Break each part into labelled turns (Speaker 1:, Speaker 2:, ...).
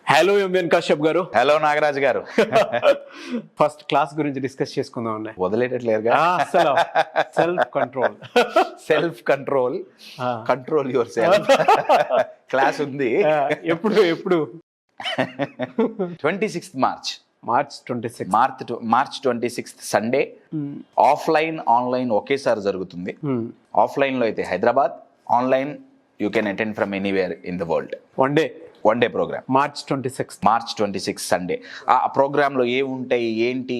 Speaker 1: Hello MN Kashyap గారు.
Speaker 2: Hello Nagaraj గారు.
Speaker 1: First class గురించి డిస్కస్ చేసుకుందాం అండి.
Speaker 2: వదిలేటట్లేరుగా. Self control control your self class ఉంది.
Speaker 1: ఎప్పుడు
Speaker 2: 26th March 26th Sunday. Offline online ఒకేసారి జరుగుతుంది. ఆఫ్లైన్ లో అయితే Hyderabad, online you can attend from anywhere in the world. One day program
Speaker 1: March 26
Speaker 2: Sunday. ఆ ప్రోగ్రాంలో ఏముంటాయి ఏంటి,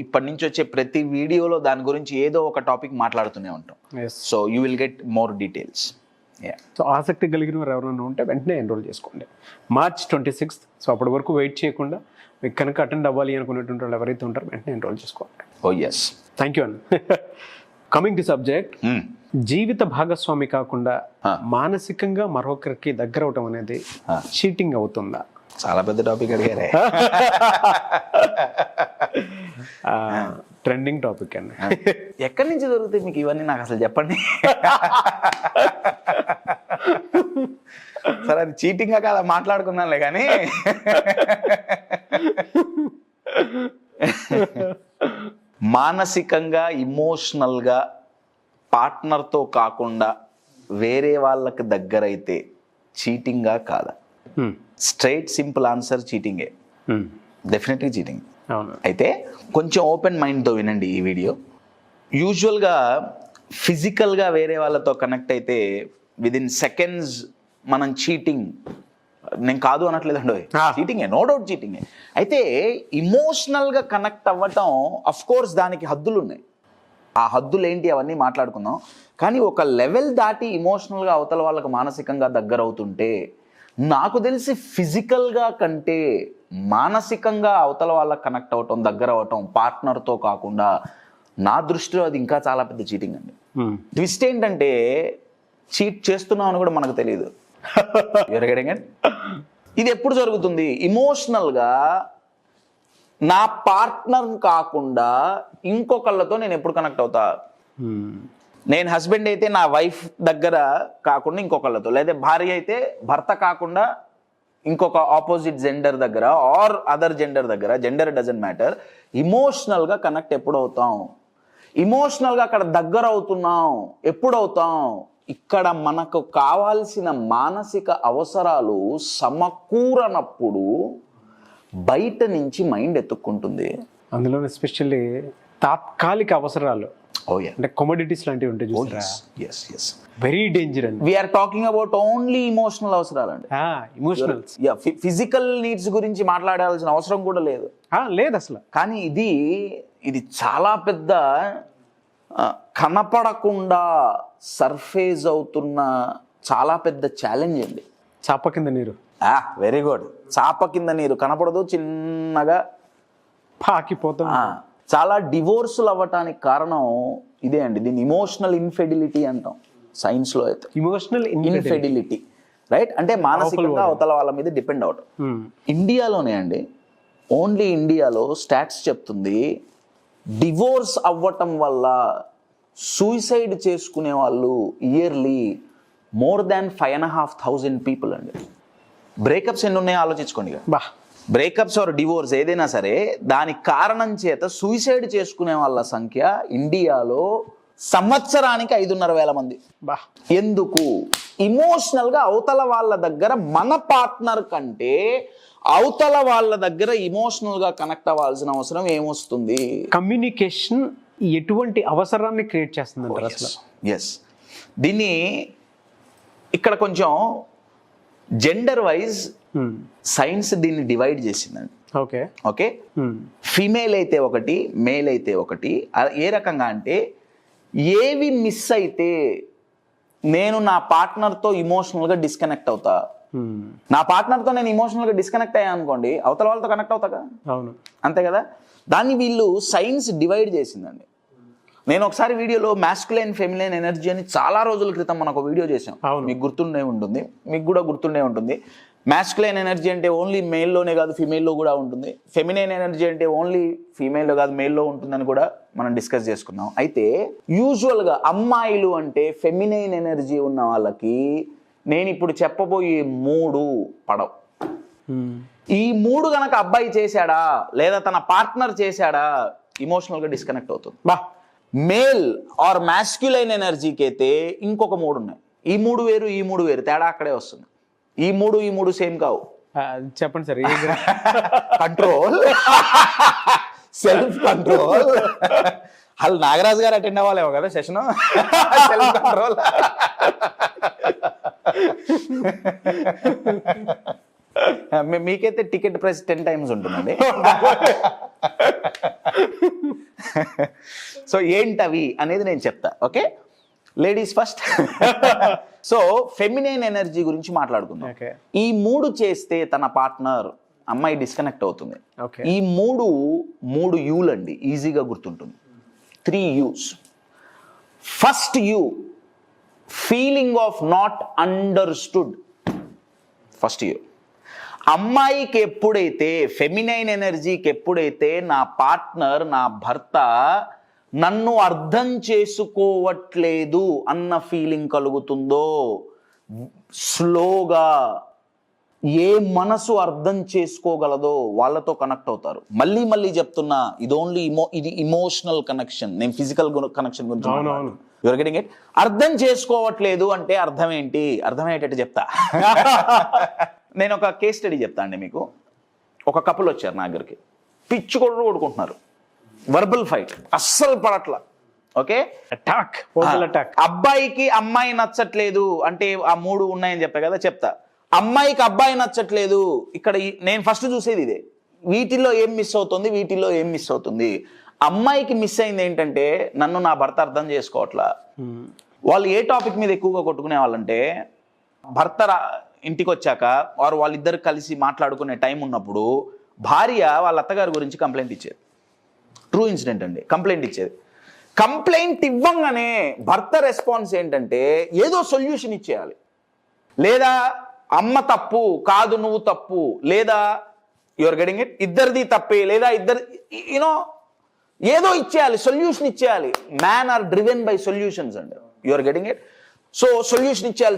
Speaker 2: ఇప్పటి నుంచి వచ్చే ప్రతి వీడియోలో దాని గురించి ఏదో ఒక టాపిక్ మాట్లాడుతూనే ఉంటాం. So you will get more details.
Speaker 1: So ఆసక్తి కలిగిన వారు ఎవరైనా ఉంటే వెంటనే ఎన్రోల్ చేసుకోండి. మార్చ్ 26. సో అప్పటి వరకు వెయిట్ చేయకుండా మీకు కనుక అటెండ్ అవ్వాలి అనుకునేటువంటి వాళ్ళు ఎవరైతే ఉంటారో వెంటనే ఎన్రోల్ చేసుకోండి.
Speaker 2: ఓ ఎస్,
Speaker 1: థ్యాంక్ యూ అండి. కమింగ్ టు సబ్జెక్ట్, జీవిత భాగస్వామి కాకుండా మానసికంగా మరొకరికి దగ్గర అవటం అనేది చీటింగ్ అవుతుందా?
Speaker 2: చాలా పెద్ద టాపిక్ అడిగారే.
Speaker 1: ట్రెండింగ్ టాపిక్ అండి.
Speaker 2: ఎక్కడి నుంచి దొరుకుతాయి మీకు ఇవన్నీ, నాకు అసలు చెప్పండి. సరే అది చీటింగ్ గా కాదా మాట్లాడుకుందాంలే కానీ. మానసికంగా ఇమోషనల్గా పార్ట్నర్తో కాకుండా వేరే వాళ్ళకి దగ్గరైతే చీటింగా కాదా? స్ట్రైట్ సింపుల్ ఆన్సర్ చీటింగే, డెఫినెట్లీ చీటింగ్. అయితే కొంచెం ఓపెన్ మైండ్తో వినండి ఈ వీడియో. యూజువల్గా ఫిజికల్గా వేరే వాళ్ళతో కనెక్ట్ అయితే విదిన్ సెకండ్స్ మనం చీటింగ్, నేను కాదు అనట్లేదండి, చీటింగే, నో డౌట్ చీటింగే. అయితే ఇమోషనల్గా కనెక్ట్ అవ్వటం అఫ్ కోర్స్ దానికి హద్దులు ఉన్నాయి. ఆ హద్దులు ఏంటి అవన్నీ మాట్లాడుకుందాం. కానీ ఒక లెవెల్ దాటి ఇమోషనల్గా అవతల వాళ్ళకు మానసికంగా దగ్గర అవుతుంటే, నాకు తెలిసి ఫిజికల్గా కంటే మానసికంగా అవతల వాళ్ళకి కనెక్ట్ అవ్వటం, దగ్గర అవ్వటం పార్ట్నర్తో కాకుండా, నా దృష్టిలో అది ఇంకా చాలా పెద్ద చీటింగ్ అండి. ట్విస్ట్ ఏంటంటే చీట్ చేస్తున్నాం అని కూడా మనకు తెలియదు. ఇది ఎప్పుడు జరుగుతుంది? ఇమోషనల్గా నా పార్ట్నర్ కాకుండా ఇంకొకళ్ళతో నేను ఎప్పుడు కనెక్ట్ అవుతా? నేను హస్బెండ్ అయితే నా వైఫ్ దగ్గర కాకుండా ఇంకొకళ్ళతో, లేదా భార్య అయితే భర్త కాకుండా ఇంకొక ఆపోజిట్ జెండర్ దగ్గర ఆర్ అదర్ జెండర్ దగ్గర, జెండర్ డజంట్ మ్యాటర్. ఇమోషనల్గా కనెక్ట్ ఎప్పుడు అవుతాం? ఇమోషనల్గా అక్కడ దగ్గర అవుతున్నాం ఎప్పుడు అవుతాం? ఇక్కడ మనకు కావాల్సిన మానసిక అవసరాలు సమకూరనప్పుడు బయట నుంచి మైండ్ ఎత్తుక్కుంటుంది.
Speaker 1: అందులో ఎస్పెషల్లీ తాత్కాలిక అవసరాలు, అంటే కమోడిటీస్ లాంటివి ఉంటాయి చూసారా? వెరీ డేంజర్ అండి.
Speaker 2: We're talking about only emotional అవసరాలు అండి.
Speaker 1: ఇమోషనల్స్,
Speaker 2: ఫిజికల్ నీడ్స్ గురించి మాట్లాడాల్సిన అవసరం కూడా లేదు
Speaker 1: అసలు.
Speaker 2: కానీ ఇది చాలా పెద్ద కనపడకుండా సర్ఫేస్ అవుతున్న చాలా పెద్ద ఛాలెంజ్ అండి.
Speaker 1: చాప కింద నీరు.
Speaker 2: Very good. చాప కింద నీరు కనపడదు, చిన్నగా
Speaker 1: పాకిపోతాం.
Speaker 2: చాలా డివోర్సులు అవ్వటానికి కారణం ఇదే అండి. దీన్ని ఇమోషనల్ ఇన్ఫెడిలిటీ అంటాం సైన్స్ లో. అయితే
Speaker 1: ఇమోషనల్
Speaker 2: ఇన్ఫెడిలిటీ, రైట్? అంటే మానసికంగా అవతల వాళ్ళ మీద డిపెండ్ అవటం. ఇండియాలోనే అండి, ఓన్లీ ఇండియాలో స్టాట్స్ చెప్తుంది, డివోర్స్ అవ్వటం వల్ల సూసైడ్ చేసుకునే వాళ్ళు ఇయర్లీ మోర్ దాన్ 5,500 పీపుల్ అండి. బ్రేకప్స్ ఎన్ని ఉన్నాయో ఆలోచించుకోండి. బ్రేకప్స్ ఆర్ డివోర్స్ ఏదైనా సరే దానికి కారణం చేత సూసైడ్ చేసుకునే వాళ్ళ సంఖ్య ఇండియాలో సంవత్సరానికి 5,500,000 మంది. ఎందుకు? ఇమోషనల్గా అవతల వాళ్ళ దగ్గర మన పార్ట్నర్ కంటే అవతల వాళ్ళ దగ్గర ఇమోషనల్గా కనెక్ట్ అవ్వాల్సిన అవసరం ఏమొస్తుంది?
Speaker 1: కమ్యూనికేషన్ ఎటువంటి అవసరాన్ని క్రియేట్ చేస్తుంది అసలు?
Speaker 2: ఎస్, దీన్ని ఇక్కడ కొంచెం జెండర్ వైజ్ సైన్స్ దీన్ని డివైడ్ చేసిందండి. ఓకే, ఫీమేల్ అయితే ఒకటి, మేల్ అయితే ఒకటి. ఏ రకంగా అంటే, ఏవి మిస్ అయితే నేను నా పార్ట్నర్తో ఇమోషనల్గా డిస్కనెక్ట్ అవుతా, నా పార్ట్నర్తో నేను ఇమోషనల్గా డిస్కనెక్ట్ అయ్యా అనుకోండి, అవతల వాళ్ళతో కనెక్ట్ అవుతా కదా.
Speaker 1: అవును,
Speaker 2: అంతే కదా. దాన్ని వీళ్ళు సైన్స్ డివైడ్ చేసిందండి. నేను ఒకసారి వీడియోలో మాస్కులైన్ ఫెమిలైన్ ఎనర్జీ అని చాలా రోజుల క్రితం మనం ఒక వీడియో చేసాం. మీకు గుర్తుండే ఉంటుంది, మీకు కూడా గుర్తుండే ఉంటుంది. మాస్కులైన్ ఎనర్జీ అంటే ఓన్లీ మేల్లోనే కాదు ఫీమేల్లో కూడా ఉంటుంది. ఫెమినైన్ ఎనర్జీ అంటే ఓన్లీ ఫీమేల్లో కాదు మేల్లో ఉంటుందని కూడా మనం డిస్కస్ చేసుకున్నాం. అయితే యూజువల్గా అమ్మాయిలు అంటే ఫెమినైన్ ఎనర్జీ ఉన్న వాళ్ళకి నేను ఇప్పుడు చెప్పబోయే 3 పడవు. ఈ 3 గనక అబ్బాయి చేశాడా లేదా తన పార్ట్నర్ చేశాడా ఇమోషనల్ గా డిస్కనెక్ట్ అవుతుంది. మేల్ ఆర్ మాస్క్యులైన్ ఎనర్జీకి అయితే ఇంకొక 3 ఉన్నాయి. ఈ 3 వేరు, ఈ 3 వేరు, తేడా అక్కడే వస్తుంది. ఈ 3 సేమ్ కావు.
Speaker 1: చెప్పండి సార్.
Speaker 2: Control, self control. వాళ్ళు నాగరాజు గారు అటెండ్ అవ్వాలేమో కదా సెషన్. Self control. మీకైతే టికెట్ ప్రైస్ 10 times ఉంటుందండి. సో ఏంటవి అనేది నేను చెప్తా. Okay, ladies first. So feminine energy గురించి మాట్లాడుకుందాం. ఈ 3 చేస్తే తన పార్ట్నర్ అమ్మాయి డిస్కనెక్ట్ అవుతుంది. ఈ 3 యూలు అండి, ఈజీగా గుర్తుంటుంది. 3 U's. First you, feeling of not understood. First you. అమ్మాయికి ఎప్పుడైతే, ఫెమినైన్ ఎనర్జీకి ఎప్పుడైతే నా పార్ట్నర్, నా భర్త నన్ను అర్థం చేసుకోవట్లేదు అన్న ఫీలింగ్ కలుగుతుందో, స్లోగా ఏ మనసు అర్థం చేసుకోగలదో వాళ్ళతో కనెక్ట్ అవుతారు. మళ్ళీ చెప్తున్నా, ఇది ఇమోషనల్ కనెక్షన్. నేను ఫిజికల్ కనెక్షన్ గురించి యువర్ గెటింగ్ ఇట్. అర్థం చేసుకోవట్లేదు అంటే అర్థం ఏంటి? అర్థమయ్యేటట్టు చెప్తా. నేను ఒక కేస్ స్టడీ చెప్తా అండి మీకు. ఒక కపుల్ వచ్చారు నా దగ్గరికి, పిచ్చి కొడుకుంటున్నారు, వర్బల్ ఫైట్, అస్సలు పడట్లా. Okay,
Speaker 1: attack.
Speaker 2: అబ్బాయికి అమ్మాయి నచ్చట్లేదు అంటే ఆ 3 ఉన్నాయని చెప్పా కదా, చెప్తా. అమ్మాయికి అబ్బాయి నచ్చట్లేదు. ఇక్కడ నేను ఫస్ట్ చూసేది ఇదే, వీటిల్లో ఏం మిస్ అవుతుంది, వీటిల్లో ఏం మిస్ అవుతుంది. అమ్మాయికి మిస్ అయింది ఏంటంటే, నన్ను నా భర్త అర్థం చేసుకోవట్లా. వాళ్ళు ఏ టాపిక్ మీద ఎక్కువగా కొట్టుకునే వాళ్ళంటే, భర్త ఇంటికి వచ్చాక వారు వాళ్ళిద్దరు కలిసి మాట్లాడుకునే టైం ఉన్నప్పుడు భార్య వాళ్ళ అత్తగారి గురించి కంప్లైంట్ ఇచ్చేది. ట్రూ ఇన్సిడెంట్ అండి. కంప్లైంట్ ఇచ్చేది. కంప్లైంట్ ఇవ్వంగానే భర్త రెస్పాన్స్ ఏంటంటే ఏదో సొల్యూషన్ ఇచ్చేయాలి. లేదా అమ్మ తప్పు కాదు, నువ్వు తప్పు, లేదా యువర్ గెటింగ్ ఇట్, ఇద్దరిది తప్పే, లేదా ఇద్దరు ఏదో ఇచ్చేయాలి, సొల్యూషన్ ఇచ్చేయాలి. Man are driven by solutions అండి. You're getting it. So solution ఇచ్చేయాలి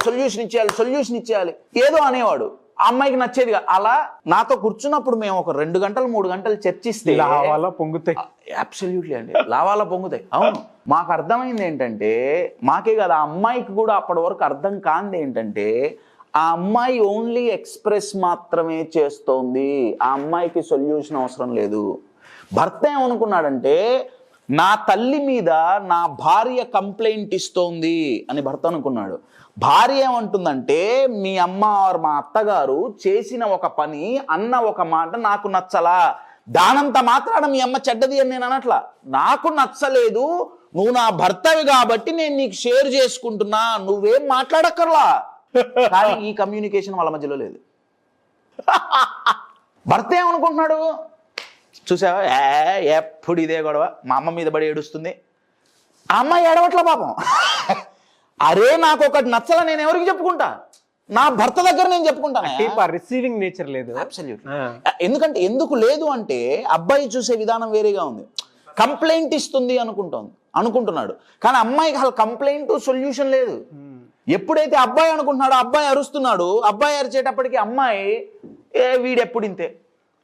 Speaker 2: ఏదో అనేవాడు. ఆ అమ్మాయికి నచ్చేది. అలా నాతో కూర్చున్నప్పుడు మేము ఒక 2 గంటలు 3 గంటలు చర్చిస్తే
Speaker 1: లావాలా పొంగుతాయి.
Speaker 2: అబ్సల్యూట్లీ అండి, లావాలా పొంగుతాయి. అవును, మాకు అర్థమైంది ఏంటంటే, మాకే కదా ఆ అమ్మాయికి కూడా అప్పటి వరకు అర్థం కాంది ఏంటంటే, ఆ అమ్మాయి ఓన్లీ ఎక్స్ప్రెస్ మాత్రమే చేస్తోంది. ఆ అమ్మాయికి సొల్యూషన్ అవసరం లేదు. భర్త ఏమనుకున్నాడంటే, నా తల్లి మీద నా భార్య కంప్లైంట్ ఇస్తోంది అని భర్త అనుకున్నాడు. భార్య ఏమంటుందంటే, మీ అమ్మ ఆర్ మా అత్తగారు చేసిన ఒక పని, అన్న ఒక మాట నాకు నచ్చలా, దానంత మాత్రాన మీ అమ్మ చెడ్డది అని నేను అనట్లా. నాకు నచ్చలేదు, నువ్వు నా భర్తవి కాబట్టి నేను నీకు షేర్ చేసుకుంటున్నా, నువ్వేం మాట్లాడక్కర్లా. కానీ ఈ కమ్యూనికేషన్ వాళ్ళ మధ్యలో లేదు. భర్త ఏమనుకుంటున్నాడు, చూసావా ఎప్పుడు ఇదే గొడవ, మా అమ్మ మీద పడి ఏడుస్తుంది. ఆ అమ్మాయి ఏడవట్ల పాపం. అరే నాకు ఒకటి నచ్చల, నేను ఎవరికి చెప్పుకుంటా? నా భర్త దగ్గర నేను చెప్పుకుంటాను.
Speaker 1: రిసీవింగ్ నేచర్ లేదు.
Speaker 2: ఎందుకంటే ఎందుకు లేదు అంటే, అబ్బాయి చూసే విధానం వేరేగా ఉంది. కంప్లైంట్ ఇస్తుంది అనుకుంటున్నాడు, కానీ అమ్మాయికి అసలు కంప్లైంట్ సొల్యూషన్ లేదు. ఎప్పుడైతే అబ్బాయి అనుకుంటున్నాడో, అబ్బాయి అరుస్తున్నాడు. అబ్బాయి అరిచేటప్పటికి అమ్మాయి వీడెప్పుడు ఇంతే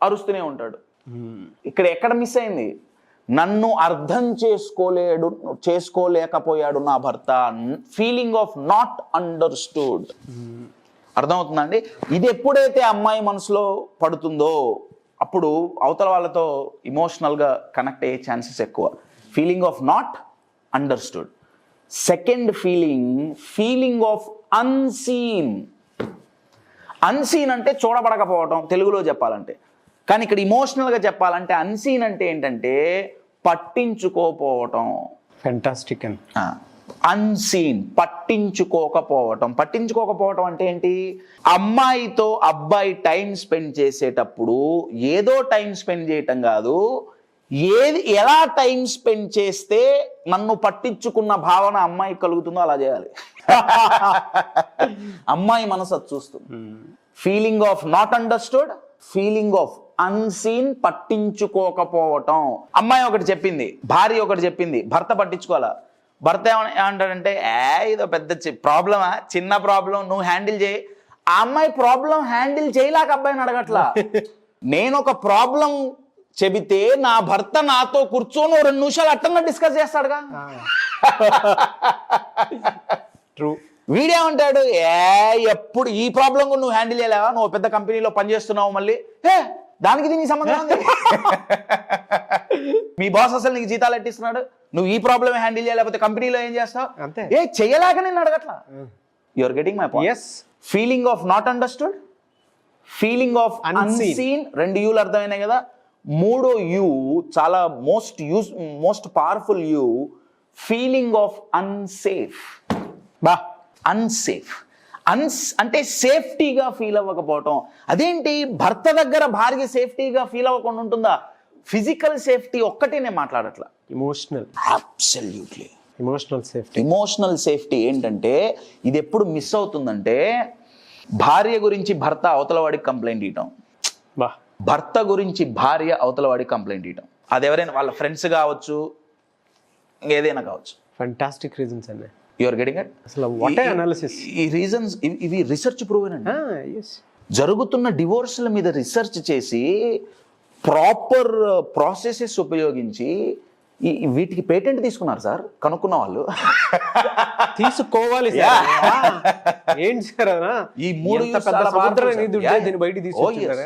Speaker 2: అరుస్తూనే ఉంటాడు. ఇక్కడ ఎక్కడ మిస్ అయింది? నన్ను అర్థం చేసుకోలేకపోయాడు నా భర్త. Feeling of not understood. అర్థమవుతుందండి? ఇది ఎప్పుడైతే అమ్మాయి మనసులో పడుతుందో అప్పుడు అవతల వాళ్ళతో ఇమోషనల్గా కనెక్ట్ అయ్యే ఛాన్సెస్ ఎక్కువ. Feeling of not understood. Second feeling of unseen. Unseen అంటే చూడబడకపోవటం తెలుగులో చెప్పాలంటే, కానీ ఇక్కడ ఇమోషనల్గా చెప్పాలంటే అన్సీన్ అంటే ఏంటంటే పట్టించుకోపోవటం.
Speaker 1: ఫెంటాస్టిక్ అండ్
Speaker 2: అన్సీన్, పట్టించుకోకపోవటం అంటే ఏంటి? అమ్మాయితో అబ్బాయి టైం స్పెండ్ చేసేటప్పుడు ఏదో టైం స్పెండ్ చేయటం కాదు, ఎలా టైం స్పెండ్ చేస్తే నన్ను పట్టించుకున్న భావన అమ్మాయికి కలుగుతుందో అలా చేయాలి. అమ్మాయి మనసు అది చూస్తుంది. Feeling of not understood, feeling of unseen, పట్టించుకోకపోవటం. అమ్మాయి ఒకటి చెప్పింది, భార్య ఒకటి చెప్పింది, భర్త పట్టించుకోవాలా. భర్త ఏమంటాడంటే, ఇదో పెద్ద ప్రాబ్లమా, చిన్న ప్రాబ్లం, నువ్వు హ్యాండిల్ చేయి. ఆ అమ్మాయి ప్రాబ్లం హ్యాండిల్ చేయలేక అబ్బాయిని అడగట్లా. నేను ఒక ప్రాబ్లం చెబితే నా భర్త నాతో కూర్చొని 2 నిమిషాలు అట్టంగా డిస్కస్ చేస్తాడుగా.
Speaker 1: ట్రూ.
Speaker 2: వీడేమంటాడు, ఎప్పుడు ఈ ప్రాబ్లం కూడా నువ్వు హ్యాండిల్ చేయలేవా, నువ్వు పెద్ద కంపెనీలో పనిచేస్తున్నావు, మళ్ళీ దానికి దీనికి సంబంధం ఉంది. మీ బాస్ అసలు నీకు జీతాలు ఎట్టిస్తున్నాడు, నువ్వు ఈ ప్రాబ్లమ్ హ్యాండిల్ చేయలేకపోతే కంపెనీలో ఏం చేస్తావు,
Speaker 1: అంతే.
Speaker 2: చేయలేక నేను అడగట్లా. You are getting my point.
Speaker 1: Yes.
Speaker 2: Feeling of not understood, feeling of unseen, 2 యూలు అర్థమైనాయి కదా. 3వ యూ చాలా most powerful U, feeling of unsafe. Unsafe అంటే సేఫ్టీగా ఫీల్ అవ్వకపోవటం. అదేంటి, భర్త దగ్గర భార్య సేఫ్టీగా ఫీల్ అవ్వకుండా ఉంటుందా? ఫిజికల్ సేఫ్టీ ఒక్కటే నేను మాట్లాడట్లా,
Speaker 1: ఇమోషనల్.
Speaker 2: అబ్సల్యూట్లీ
Speaker 1: ఇమోషనల్
Speaker 2: సేఫ్టీ ఏంటంటే, ఇది ఎప్పుడు మిస్ అవుతుందంటే, భార్య గురించి భర్త అవతల వాడికి కంప్లైంట్ ఇవ్వటం, భర్త గురించి భార్య అవతల వాడికి కంప్లైంట్ ఇవ్వటం. అది ఎవరైనా వాళ్ళ ఫ్రెండ్స్ కావచ్చు, ఏదైనా కావచ్చు.
Speaker 1: ఫంటాస్టిక్ రీజన్స్ అండి.
Speaker 2: You are getting it.
Speaker 1: అసలు వాట్ ఏ అనాలిసిస్.
Speaker 2: ఈ రీజన్స్ ఇవి రీసెర్చ్ ప్రూవెన్ అండి. జరుగుతున్న డివోర్స్ల మీద రీసెర్చ్ చేసి ప్రాపర్ ప్రాసెసెస్ ఉపయోగించి వీటికి పేటెంట్ తీసుకున్నారు సార్, కనుక్కున్న వాళ్ళు.
Speaker 1: తీసుకోవాలి ఏంటి సార్,
Speaker 2: ఈ 3
Speaker 1: సముద్రం బయట తీసుకొచ్చారు.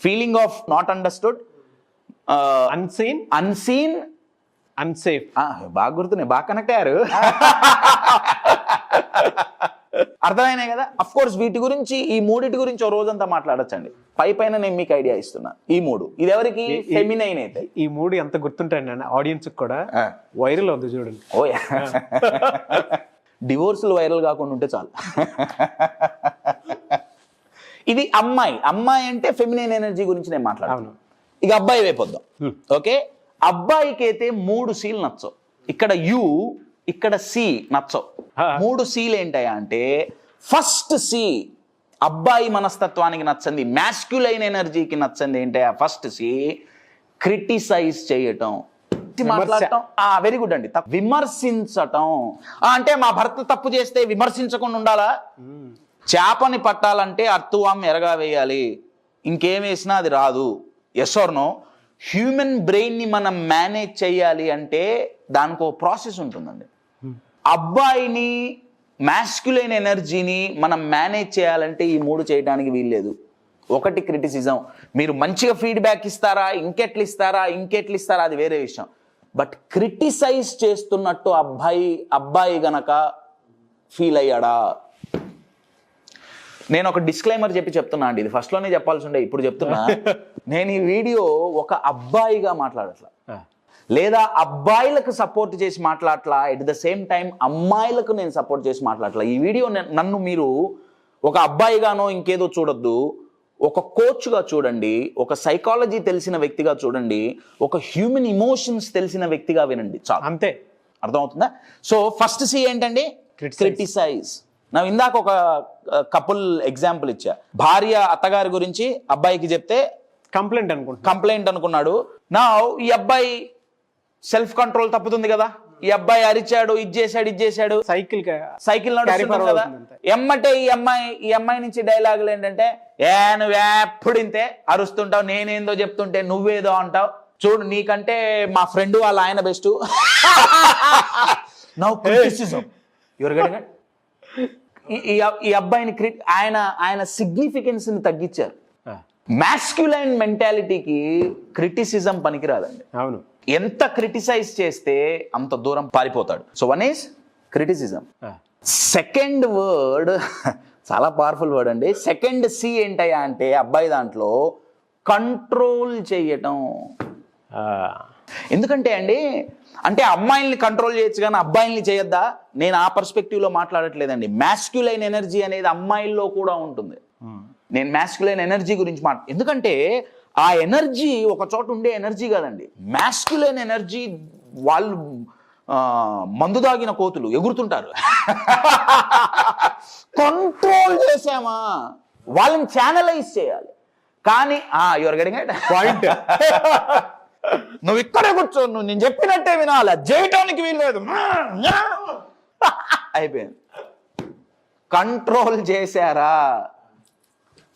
Speaker 2: Feeling of not understood, unseen,
Speaker 1: unsafe.
Speaker 2: బాగా గుర్తున్నాయి, బాగా కనెక్ట్ అయ్యారు. అర్థమైనాయి కదా. అఫ్ కోర్స్ వీటి గురించి, ఈ 3 గురించి ఓ రోజంతా మాట్లాడచ్చండి. పైన నేను మీకు ఐడియా ఇస్తున్నా. ఈ 3 ఇది ఎవరికి, ఫెమినైన్ అయితే. ఈ
Speaker 1: 3 ఎంత గుర్తుంటాయండి ఆడియన్స్ కూడా, వైరల్ అవుతుంది చూడండి.
Speaker 2: డివోర్స్లు వైరల్ కాకుండా ఉంటే చాలు. ఇది అమ్మాయి అంటే ఫెమినైన్ ఎనర్జీ గురించి నేను మాట్లాడను. ఇక అబ్బాయి వైపోద్దాం. ఓకే, అబ్బాయికి అయితే 3 సీలు నచ్చవు. ఇక్కడ యు, ఇక్కడ సి నచ్చవు. 3 సీలు ఏంటయా అంటే, ఫస్ట్ సి అబ్బాయి మనస్తత్వానికి నచ్చంది, మాస్క్యులైన్ ఎనర్జీకి నచ్చంది ఏంటయా, ఫస్ట్ సి క్రిటిసైజ్ చేయటం, మాట్లాడటం. వెరీ గుడ్ అండి. విమర్శించటం అంటే, మా భర్త తప్పు చేస్తే విమర్శించకుండా ఉండాలా? చేపని పట్టాలంటే అర్తువాం ఎరగా వేయాలి, ఇంకేం వేసినా అది రాదు. Yes are no? హ్యూమన్ బ్రెయిన్ని మనం మేనేజ్ చేయాలి అంటే దానికి ఒక ప్రాసెస్ ఉంటుందండి. అబ్బాయిని, మాస్క్యులైన్ ఎనర్జీని మనం మేనేజ్ చేయాలంటే ఈ 3 చేయడానికి వీల్లేదు. ఒకటి క్రిటిసిజం, మీరు మంచిగా ఫీడ్బ్యాక్ ఇస్తారా, ఇంకెట్లు ఇస్తారా అది వేరే విషయం. బట్ క్రిటిసైజ్ చేస్తున్నట్టు అబ్బాయి గనక ఫీల్ అయ్యాడా? నేను ఒక డిస్క్లైమర్ చెప్తున్నా అండి, ఇది ఫస్ట్లోనే చెప్పాల్సి ఉండే, ఇప్పుడు చెప్తున్నా. నేను ఈ వీడియో ఒక అబ్బాయిగా మాట్లాడట్లా, లేదా అబ్బాయిలకు సపోర్ట్ చేసి మాట్లాడట్లా, ఎట్ ద సేమ్ టైం అమ్మాయిలకు నేను సపోర్ట్ చేసి మాట్లాడట్లా. ఈ వీడియో నన్ను మీరు ఒక అబ్బాయిగానో ఇంకేదో చూడొద్దు, ఒక కోచ్గా చూడండి, ఒక సైకాలజీ తెలిసిన వ్యక్తిగా చూడండి, ఒక హ్యూమన్ ఇమోషన్స్ తెలిసిన వ్యక్తిగా వినండి, చాలు.
Speaker 1: అంతే.
Speaker 2: అర్థమవుతుందా? సో ఫస్ట్ సి ఏంటండి, క్రిటిసైజ్. నా ఇందాక ఒక కపుల్ ఎగ్జాంపుల్ ఇచ్చా. భార్య అత్తగారి గురించి అబ్బాయికి చెప్తే కంప్లైంట్ అనుకున్నాడు. నా ఈ అబ్బాయి సెల్ఫ్ కంట్రోల్ తప్పుతుంది కదా, ఈ అబ్బాయి అరిచాడు, ఇది చేశాడు, సైకిల్ నడుస్తుంది కదా. ఎమ్మటే ఈ అమ్మాయి నుంచి డైలాగులు ఏంటంటే, నువ్వు ఎప్పుడు ఇంతే అరుస్తుంటావు, నేనేందో చెప్తుంటే నువ్వేదో అంటావు, చూడు నీకంటే మా ఫ్రెండ్ వాళ్ళ ఆయన best. Now criticism. You're getting it. ఈ అబ్బాయిని ఆయన సిగ్నిఫికెన్స్ ని తగ్గించారు. మాస్క్యులైన్ మెంటాలిటీకి క్రిటిసిజం పనికిరాదండి.
Speaker 1: అవును.
Speaker 2: ఎంత క్రిటిసైజ్ చేస్తే అంత దూరం పారిపోతాడు. So one is criticism. Second word చాలా పవర్ఫుల్ వర్డ్ అండి. సెకండ్ సి ఏంటయ్యా అంటే, అబ్బాయి దాంట్లో కంట్రోల్ చేయటం. ఎందుకంటే అండి, అంటే అమ్మాయిల్ని కంట్రోల్ చేయొచ్చు కానీ అబ్బాయిల్ని చేయొద్దా? నేను ఆ పర్స్పెక్టివ్లో మాట్లాడట్లేదండి. మాస్క్యులైన్ ఎనర్జీ అనేది అమ్మాయిల్లో కూడా ఉంటుంది. నేను మాస్క్యులైన్ ఎనర్జీ గురించి ఎందుకంటే ఆ ఎనర్జీ ఒక చోట ఉండే ఎనర్జీ కాదండి. మాస్క్యులైన్ ఎనర్జీ వాళ్ళు మందు దాగిన కోతులు ఎగురుతుంటారు. కంట్రోల్ చేసామా, వాళ్ళని ఛానలైజ్ చేయాలి. కానీ యువర్ గెటింగ్ ఇట్ పాయింట్. నువ్వు ఇక్కడే కూర్చో, నువ్వు నేను చెప్పినట్టే వినాలి, చేయటానికి వీల్లేదు, అయిపోయింది. కంట్రోల్ చేశారా?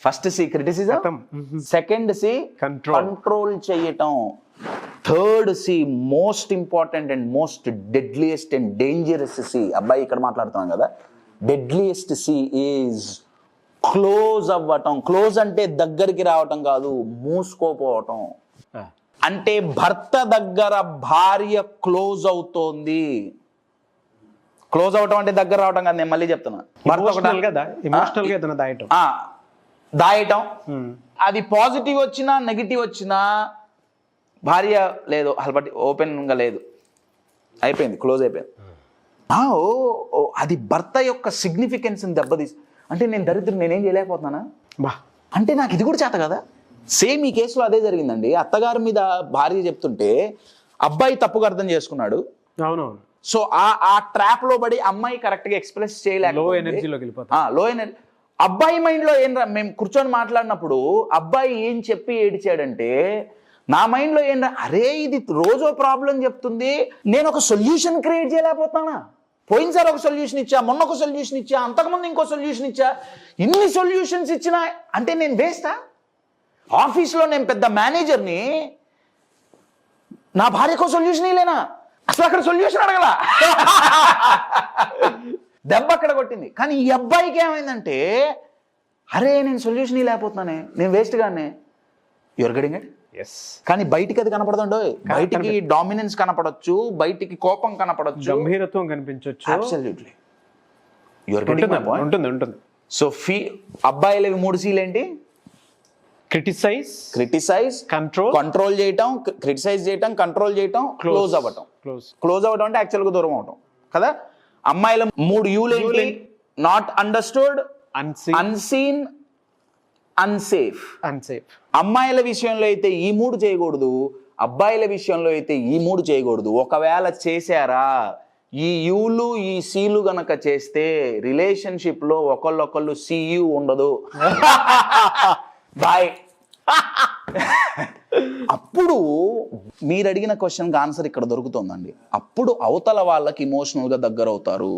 Speaker 2: First C criticism, second C control చేయటం, third C most important and most deadliest and dangerous C. అబ్బాయి ఇక్కడ మాట్లాడుతున్నాం కదా, డెడ్లియెస్ట్ సి ఈజ్ క్లోజ్ అవ్వటం. క్లోజ్ అంటే దగ్గరికి రావటం కాదు, మూసుకోపోవటం. అంటే భర్త దగ్గర భార్య క్లోజ్ అవుతోంది. క్లోజ్ అవటం అంటే దగ్గర రావటం కాదు, నేను మళ్ళీ చెప్తున్నా. దాయటం, అది పాజిటివ్ వచ్చినా నెగిటివ్ వచ్చినా భార్య లేదు అసలు ఓపెన్ గా లేదు, అయిపోయింది, క్లోజ్ అయిపోయింది. అది భర్త యొక్క సిగ్నిఫికెన్స్ దెబ్బతీసి, అంటే నేను దరిద్రం, నేనేం చేయలేకపోతున్నానా అంటే నాకు ఇది కూడా చేత కదా. సేమ్ ఈ కేసులో అదే జరిగిందండి. అత్తగారి మీద భార్య చెప్తుంటే అబ్బాయి తప్పుగా అర్థం చేసుకున్నాడు.
Speaker 1: అవునవును.
Speaker 2: సో ఆ ట్రాప్ లో పడి అమ్మాయి కరెక్ట్ గా ఎక్స్ప్రెస్ చేయలేక
Speaker 1: లో ఎనర్జీ.
Speaker 2: అబ్బాయి మైండ్ లో ఏం మేము కూర్చొని మాట్లాడినప్పుడు అబ్బాయి ఏం చెప్పి ఏడిచాడంటే, నా మైండ్ లో ఏంటంటే, అరే ఇది రోజో ప్రాబ్లం చెప్తుంది, నేను ఒక సొల్యూషన్ క్రియేట్ చేయలేకపోతానా? పోయినసారి ఒక సొల్యూషన్ ఇచ్చా, మొన్న ఒక సొల్యూషన్ ఇచ్చా, అంతకుముందు ఇంకో సొల్యూషన్ ఇచ్చా, ఇన్ని సొల్యూషన్స్ ఇచ్చినా అంటే నేను వేస్టా? ఆఫీస్లో నేను పెద్ద మేనేజర్ని, నా భార్యకో సొల్యూషన్ ఇలేనా? అసలు అక్కడ సొల్యూషన్ అడగల, దెబ్బ అక్కడ కొట్టింది. కానీ ఈ అబ్బాయికి ఏమైందంటే, అరే నేను సొల్యూషన్ లేకపోతున్నానే, నేను వేస్ట్ గానే. You're getting it? కానీ బయటికి అది కనపడదండో. బయటికి డామినెన్స్ కనపడొచ్చు, బయటికి కోపం కనపడొచ్చు,
Speaker 1: గంభీరత్వం కనిపించొచ్చు.
Speaker 2: Absolutely you're getting my point. ఉంటుంది. సో అబ్బాయిలవి 3 C's ఏంటి? క్రిటిసైజ్, కంట్రోల్ చేయటం, క్రిటిసైజ్ చేయటం, కంట్రోల్ చేయటం, క్లోజ్ అవ్వటం. క్లోజ్ అవ్వటం అంటే యాక్చువల్గా దూరం అవటం కదా. అమ్మాయిల 3 U'లు ఏంటి? Not understood, unseen, unsafe. అమ్మాయిల విషయంలో అయితే ఈ 3 చేయకూడదు, అబ్బాయిల విషయంలో అయితే ఈ 3 చేయకూడదు. ఒకవేళ చేశారా, ఈ యూలు ఈ సీలు గనక చేస్తే రిలేషన్షిప్ లో ఒకళ్ళొకళ్ళు సియు ఉండదు, బాయ్. అప్పుడు మీరు అడిగిన క్వశ్చన్కి ఆన్సర్ ఇక్కడ దొరుకుతుందండి. అప్పుడు అవతల వాళ్ళకి ఇమోషనల్ గా దగ్గర అవుతారు.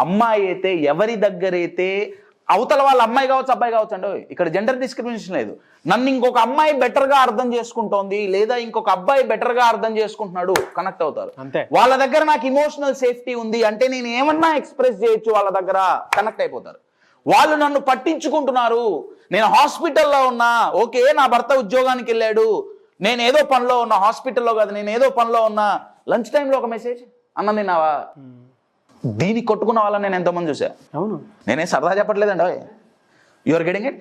Speaker 2: అమ్మాయి అయితే ఎవరి దగ్గరైతే, అవతల వాళ్ళ అమ్మాయి కావచ్చు అబ్బాయి కావచ్చు అండి, ఇక్కడ జెండర్ డిస్క్రిమినేషన్ లేదు. నన్ను ఇంకొక అమ్మాయి బెటర్ గా అర్థం చేసుకుంటోంది, లేదా ఇంకొక అబ్బాయి బెటర్ గా అర్థం చేసుకుంటున్నాడు, కనెక్ట్ అవుతారు. వాళ్ళ దగ్గర నాకు ఇమోషనల్ సేఫ్టీ ఉంది అంటే నేను ఏమన్నా ఎక్స్ప్రెస్ చేయొచ్చు, వాళ్ళ దగ్గర కనెక్ట్ అయిపోతారు. వాళ్ళు నన్ను పట్టించుకుంటున్నారు, నేను హాస్పిటల్లో ఉన్నా, ఓకే నా భర్త ఉద్యోగానికి వెళ్ళాడు, నేను ఏదో పనిలో ఉన్నా, హాస్పిటల్లో కాదు నేను ఏదో పనిలో ఉన్నా, లంచ్ టైంలో ఒక మెసేజ్, అన్నం తిన్నావా? దీనికి కొట్టుకున్న వాళ్ళని నేను ఎంతోమంది చూసా. అవును, నేనే సరదా చెప్పట్లేదండి. Your getting it?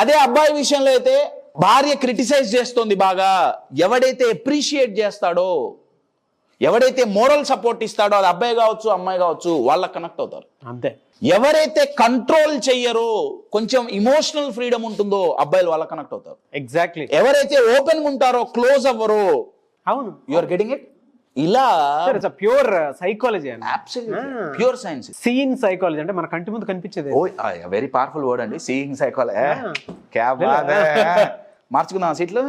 Speaker 2: అదే అబ్బాయి విషయంలో అయితే భార్య క్రిటిసైజ్ చేస్తుంది బాగా, ఎవడైతే అప్రిషియేట్ చేస్తాడో, ఎవడైతే మోరల్ సపోర్ట్ ఇస్తాడో, అది అబ్బాయి కావచ్చు అమ్మాయి కావచ్చు, వాళ్ళకి కనెక్ట్ అవుతారు. అంతే. ఎవరైతే కంట్రోల్ చెయ్యరో, కొంచెం ఇమోషనల్ ఫ్రీడమ్ ఉంటుందో, అబ్బాయిలు వాళ్ళకి కనెక్ట్ అవుతారు. ఎగ్జాక్ట్లీ. ఎవరైతే ఓపెన్ ఉంటారో, క్లోజ్ అవ్వరో. అవును, యువర్ గెటింగ్ ఇట్? ఇలా
Speaker 1: pure psychology,
Speaker 2: pure science.
Speaker 1: Seeing psychology అంటే మన కంటి ముందు కనిపించేది.
Speaker 2: వెరీ పవర్ఫుల్ వర్డ్ అండి, సీయింగ్ సైకాలజీ. మార్చుకుందాం సీట్లు.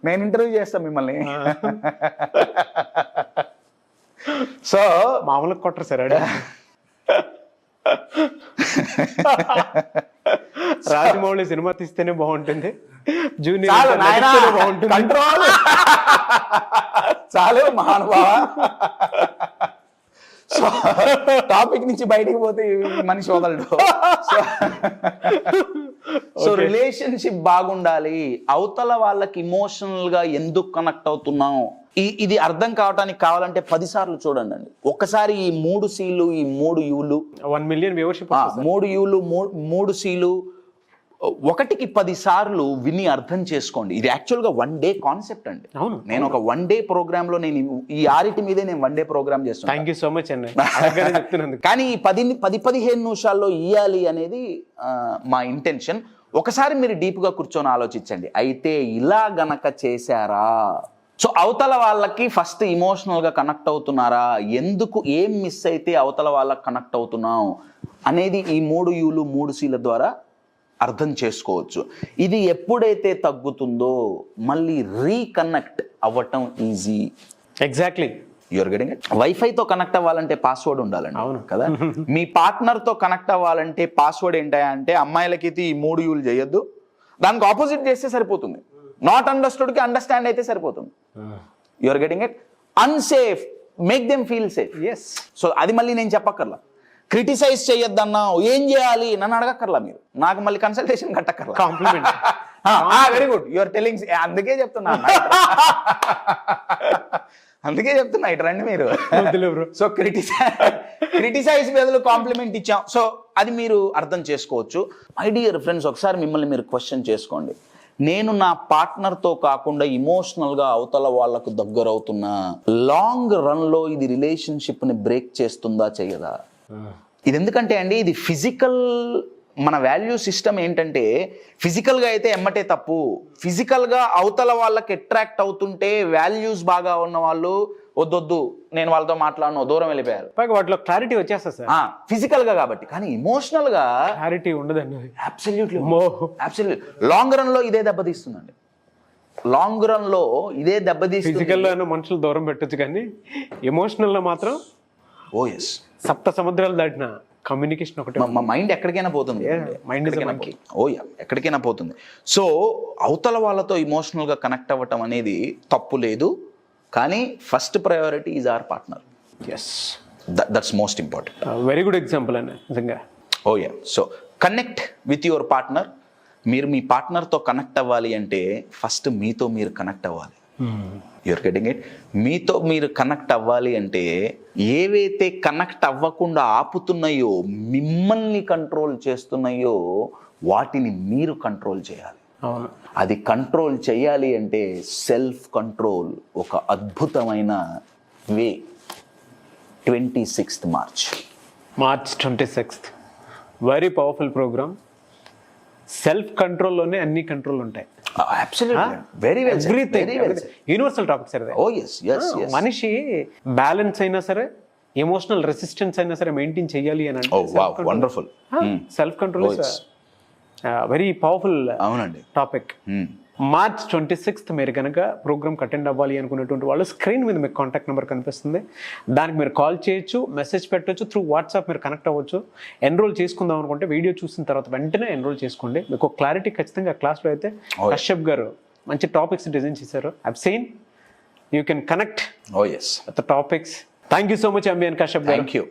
Speaker 2: నేను ఇంటర్వ్యూ చేస్తాను మిమ్మల్ని. సో
Speaker 1: మామూలుగా కొట్టరు సార్. రాజమౌళి సినిమా తీస్తేనే బాగుంటుంది, జూనియర్ బాగుంటుంది.
Speaker 2: కంట్రోల్ చాలు మహానుభావ. సో టాపిక్ నుంచి బయటికి పోతే మనిషి వదలడు. సో రిలేషన్షిప్ బాగుండాలి. అవతల వాళ్ళకి ఇమోషనల్ గా ఎందుకు కనెక్ట్ అవుతున్నాం, ఇది అర్థం కావడానికి కావాలంటే 10 సార్లు చూడండి అండి. ఒక్కసారి ఈ 3 C'లు, ఈ 3 U'లు,
Speaker 1: 1 million వ్యూవర్షిప్,
Speaker 2: 3 U'లు 3 C'లు 1కి 10 సార్లు విని అర్థం చేసుకోండి. ఇది యాక్చువల్గా 1 day కాన్సెప్ట్ అండి. అవును, నేను ఒక 1 day ప్రోగ్రామ్ లో నేను ఈ 6 మీదే నేను 1 day ప్రోగ్రామ్ చేస్తాను.
Speaker 1: థ్యాంక్ యూ సో మచ్ అండి.
Speaker 2: కానీ ఈ 10-15 నిమిషాల్లో ఇయ్యాలి అనేది మా ఇంటెన్షన్. ఒకసారి మీరు డీప్ గా కూర్చొని ఆలోచించండి. అయితే ఇలా గనక చేశారా, సో అవతల వాళ్ళకి ఫస్ట్ ఇమోషనల్ గా కనెక్ట్ అవుతున్నారా, ఎందుకు, ఏం మిస్ అయితే అవతల వాళ్ళకి కనెక్ట్ అవుతున్నాం అనేది ఈ 3 U'లు 3 C'ల ద్వారా అర్థం చేసుకోవచ్చు. ఇది ఎప్పుడైతే తగ్గుతుందో మళ్ళీ రీకనెక్ట్ అవ్వటం easy.
Speaker 1: Exactly.
Speaker 2: You're getting it. వైఫైతో కనెక్ట్ అవ్వాలంటే పాస్వర్డ్ ఉండాలండి.
Speaker 1: అవును.
Speaker 2: కదా. మీ పార్ట్నర్తో కనెక్ట్ అవ్వాలంటే పాస్వర్డ్ ఏంటంటే అమ్మాయిలకైతే ఈ 3 యూలు చేయొద్దు, దానికి ఆపోజిట్ చేస్తే సరిపోతుంది. నాట్ అండర్స్టూడ్కి అండర్స్టాండ్ అయితే సరిపోతుంది. You are getting it. Unsafe, make them feel safe.
Speaker 1: Yes.
Speaker 2: So అది మళ్ళీ నేను చెప్పక్కర్లా. క్రిటిసైజ్ చేయొద్దన్నా ఏం చేయాలి నన్ను అడగక్కర్లా, మీరు నాకు మళ్ళీ కన్సల్టేషన్ కట్టక్కర్లా.
Speaker 1: Compliment.
Speaker 2: Very good, you're telling. అందుకే చెప్తున్నా ఇటు రండి మీరు. సో క్రిటిసైజ్ బదులు కాంప్లిమెంట్ ఇచ్చాం. సో అది మీరు అర్థం చేసుకోవచ్చు. మై డియర్ ఫ్రెండ్స్, ఒకసారి మిమ్మల్ని మీరు క్వశ్చన్ చేసుకోండి. నేను నా పార్ట్నర్తో కాకుండా ఇమోషనల్గా అవతల వాళ్ళకు దగ్గర అవుతున్నా, లాంగ్ రన్లో ఇది రిలేషన్షిప్ని బ్రేక్ చేస్తుందా చెయ్యదా? ఇది ఎందుకంటే అండి, ఇది ఫిజికల్, మన వాల్యూ సిస్టమ్ ఏంటంటే ఫిజికల్గా అయితే ఎమ్మటే తప్పు. ఫిజికల్గా అవతల వాళ్ళకి అట్రాక్ట్ అవుతుంటే వాల్యూస్ బాగా ఉన్న వాళ్ళు వద్దొద్దు నేను వాళ్ళతో మాట్లాడను దూరం వెళ్ళిపోయారు.
Speaker 1: పైగా వాటిలో క్లారిటీ వచ్చేస్తా సార్
Speaker 2: ఫిజికల్గా కాబట్టి. కానీ ఇమోషనల్గా
Speaker 1: క్లారిటీ ఉండదండి.
Speaker 2: అబ్సల్యూట్లీ లాంగ్ రన్లో ఇదే దెబ్బతీస్తుందండి. లాంగ్ రన్లో ఇదే దెబ్బతీస్తుంది.
Speaker 1: ఫిజికల్లో మనుషులు దూరం పెట్టచ్చు, కానీ ఎమోషనల్లో మాత్రం
Speaker 2: ఓ ఎస్,
Speaker 1: సప్త సముద్రాలు దాటిన కమ్యూనికేషన్ ఒకటి.
Speaker 2: మా మైండ్ ఎక్కడికైనా పోతుంది. ఎక్కడికైనా పోతుంది. సో అవతల వాళ్ళతో ఇమోషనల్గా కనెక్ట్ అవ్వటం అనేది తప్పు లేదు, కానీ first priority is our partner.
Speaker 1: Yes,
Speaker 2: that's most important.
Speaker 1: Very good example అండి నిజంగా.
Speaker 2: Oh yeah. So connect with your partner. మీరు మీ పార్ట్నర్తో కనెక్ట్ అవ్వాలి అంటే ఫస్ట్ మీతో మీరు కనెక్ట్ అవ్వాలి. You are getting it. మీతో మీరు కనెక్ట్ అవ్వాలి అంటే ఏవైతే కనెక్ట్ అవ్వకుండా ఆపుతున్నాయో, మిమ్మల్ని కంట్రోల్ చేస్తున్నాయో వాటిని మీరు కంట్రోల్ చేయాలి.
Speaker 1: అవును.
Speaker 2: అది కంట్రోల్ చేయాలి అంటే సెల్ఫ్ కంట్రోల్ ఒక అద్భుతమైన way. 26th
Speaker 1: March 26th very powerful programme. Self కంట్రోల్లోనే అన్ని కంట్రోల్ ఉంటాయి.
Speaker 2: Very well.
Speaker 1: Universal topic sir. మనిషి బ్యాలెన్స్ అయినా సరే, ఎమోషనల్ రెసిస్టెన్స్ అయినా సరే మెయింటైన్ చేయాలి అని అంటే
Speaker 2: wonderful.
Speaker 1: Self control very powerful.
Speaker 2: అవునండి.
Speaker 1: టాపిక్. మార్చ్ 26th మీరు కనుక ప్రోగ్రామ్కి అటెండ్ అవ్వాలి అనుకునేటువంటి వాళ్ళు స్క్రీన్ మీద మీకు కాంటాక్ట్ నెంబర్ కనిపిస్తుంది, దానికి మీరు కాల్ చేయొచ్చు, మెసేజ్ పెట్టవచ్చు, త్రూ వాట్సాప్ మీరు కనెక్ట్ అవ్వచ్చు. ఎన్రోల్ చేసుకుందాం అనుకుంటే వీడియో చూసిన తర్వాత వెంటనే ఎన్రోల్ చేసుకోండి. మీకు క్లారిటీ ఖచ్చితంగా క్లాస్లో అయితే కశ్యప్ గారు మంచి టాపిక్స్ డిజైన్ చేశారు. I've seen you can connect with topics. Thank you so much MBN Kashyap garu.
Speaker 2: Thank you.